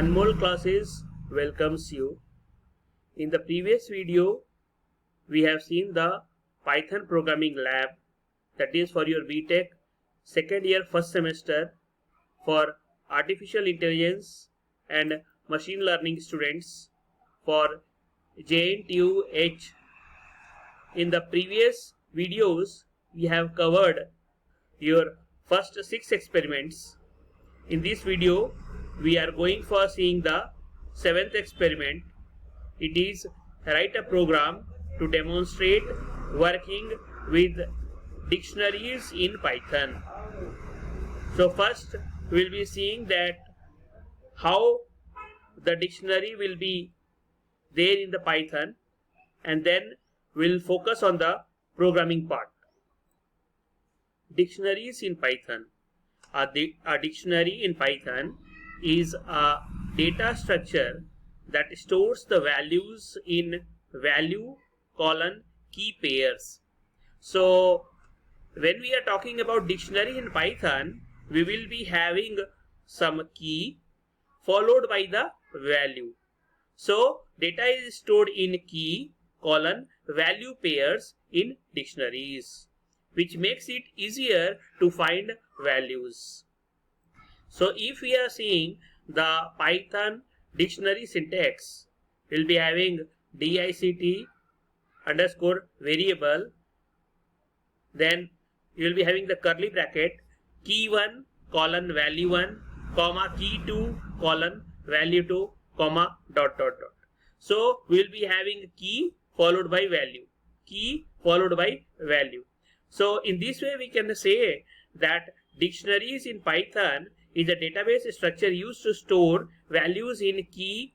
Anmol classes welcomes you. In the previous video, we have seen the Python programming lab, that is for your B.Tech second year first semester for artificial intelligence and machine learning students for JNTU-H. In the previous videos, we have covered your first 6 experiments. In this video, we are going for seeing the 7th experiment. It is write a program to demonstrate working with dictionaries in Python. So first we will be seeing that how the dictionary will be there in the Python, and then we'll focus on the programming part. Dictionaries in Python. A dictionary in Python is a data structure that stores the values in value key pairs. So when we are talking about dictionary in Python, we will be having some key followed by the value. So data is stored in key value pairs in dictionaries, which makes it easier to find values. So if we are seeing the Python dictionary syntax, we'll be having dict underscore variable, then you will be having the curly bracket key1 value 1 comma key2 value 2 comma dot. So we will be having key followed by value, key followed by value. So in this way we can say that dictionaries in Python is a database structure used to store values in key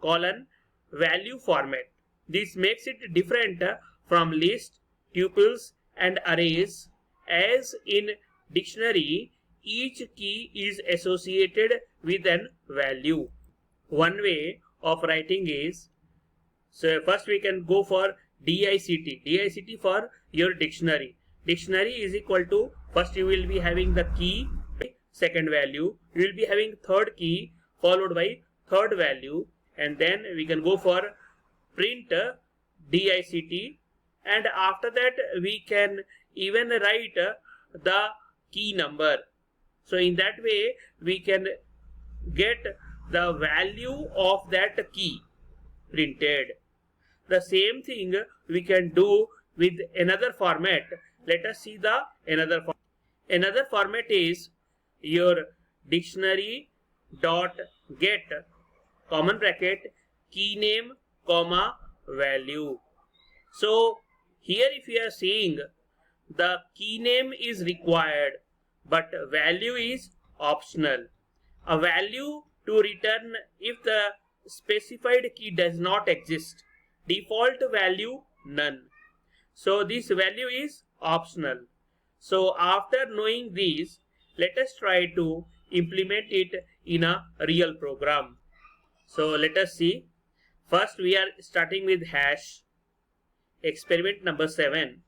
value format. This makes it different from list, tuples and arrays, as in dictionary each key is associated with an value. One way of writing is, so first we can go for dict for your dictionary. Dictionary is equal to, first you will be having the key, second value, you will be having third key followed by third value, and then we can go for print dict, and after that we can even write the key number. So in that way we can get the value of that key printed. The same thing we can do with another format. Let us see the another format. Another format is your dictionary dot get common bracket key name comma value. So here if you are seeing the key name is required but value is optional. A value to return if the specified key does not exist. Default value none. So this value is optional. So after knowing this, let us try to implement it in a real program. So let us see. First we are starting with hash. Experiment number 7.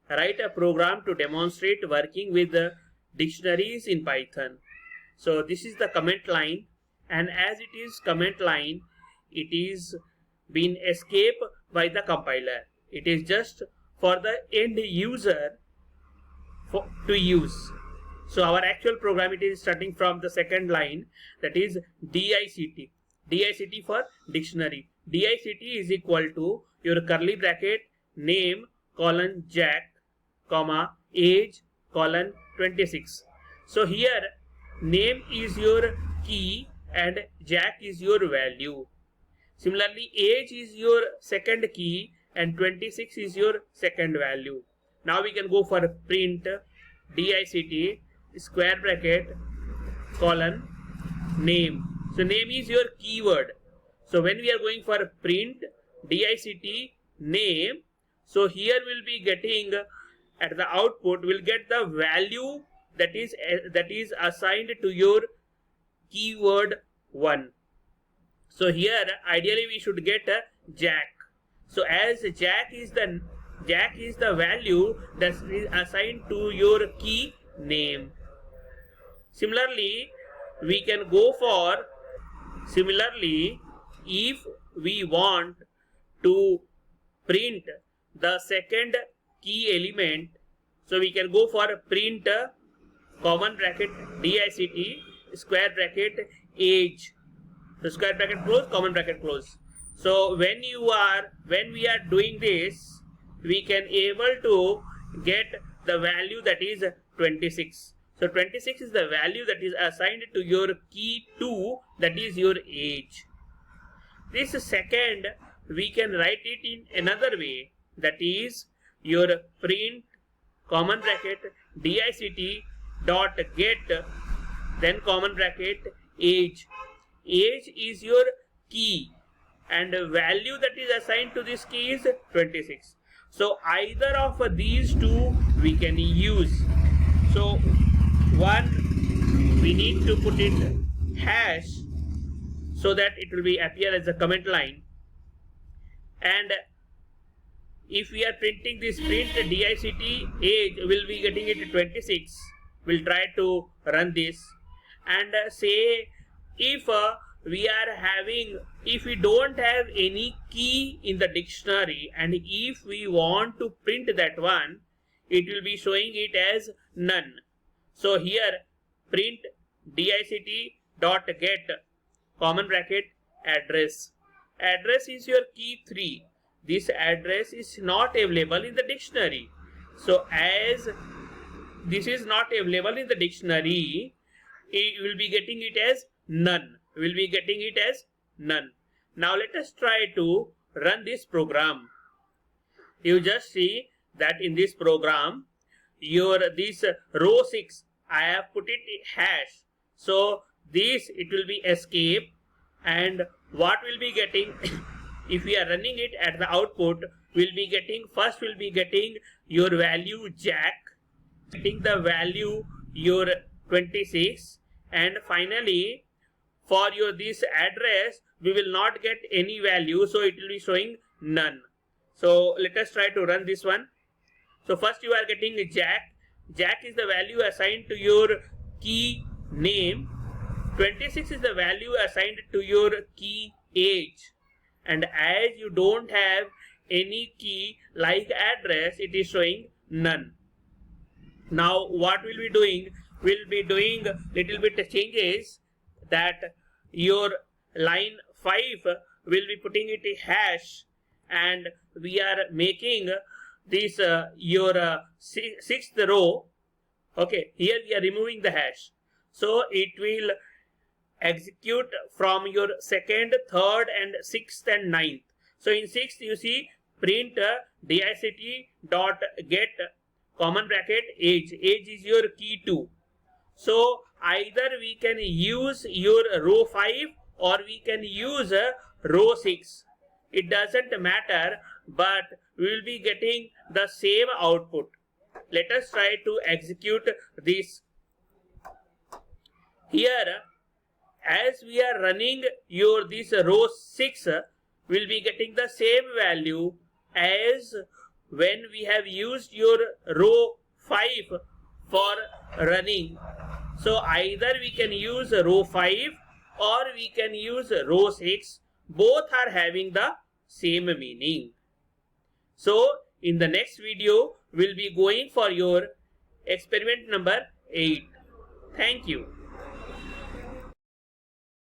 Write a program to demonstrate working with the dictionaries in Python. So this is the comment line, and as it is comment line, it is been escaped by the compiler. It is just for the end user to use. So our actual program, it is starting from the second line, that is dict. Dict for dictionary. Dict is equal to your curly bracket name Jack comma age 26. So here name is your key and Jack is your value. Similarly age is your second key and 26 is your second value. Now we can go for print dict square bracket name. So name is your keyword. So when we are going for print dict name, so here we'll be getting at the output, we'll get the value that is assigned to your keyword 1. So here ideally we should get a Jack. So as Jack is the value that is assigned to your key name. Similarly, we can go for Similarly, if we want to print the second key element, so we can go for print common bracket dict square bracket age, so square bracket close, common bracket close. So when we are doing this, we can able to get the value that is 26. So 26 is the value that is assigned to your key 2, that is your age. This second, we can write it in another way, that is your print common bracket dict dot get, then common bracket age. Age is your key and value that is assigned to this key is 26. So either of these two we can use. So one, we need to put it hash so that it will be appear as a comment line, and if we are printing this print dict age, will be getting it 26. We'll try to run this and say if if we don't have any key in the dictionary and if we want to print that one, it will be showing it as none. So here print dict dot get common bracket address. Address is your key 3. This address is not available in the dictionary. So as this is not available in the dictionary, it will be getting it as none. Will be getting it as none. Now let us try to run this program. You just see that in this program, this row 6, I have put it hash. So this, it will be escape, and what will be getting if we are running it at the output, will be getting, first will be getting your value jack, getting the value your 26, and finally for your this address we will not get any value, so it will be showing none. So let us try to run this one. So first you are getting jack. Jack is the value assigned to your key name. 26 is the value assigned to your key age, and as you don't have any key like address, it is showing none. Now what we'll be doing, we'll be doing little bit changes, that your line 5 will be putting it a hash, and we are making this your sixth row. Okay, here we are removing the hash, so it will execute from your second, third, and sixth and ninth. So in sixth you see print dict dot get common bracket age. Age is your key 2. So either we can use your row 5 or we can use row 6. It doesn't matter, but we will be getting the same output. Let us try to execute this. Here, as we are running your this row 6, will be getting the same value as when we have used your row 5 for running. So either we can use row 5 or we can use row 6. Both are having the same meaning. So in the next video, we'll be going for your experiment number 8. Thank you.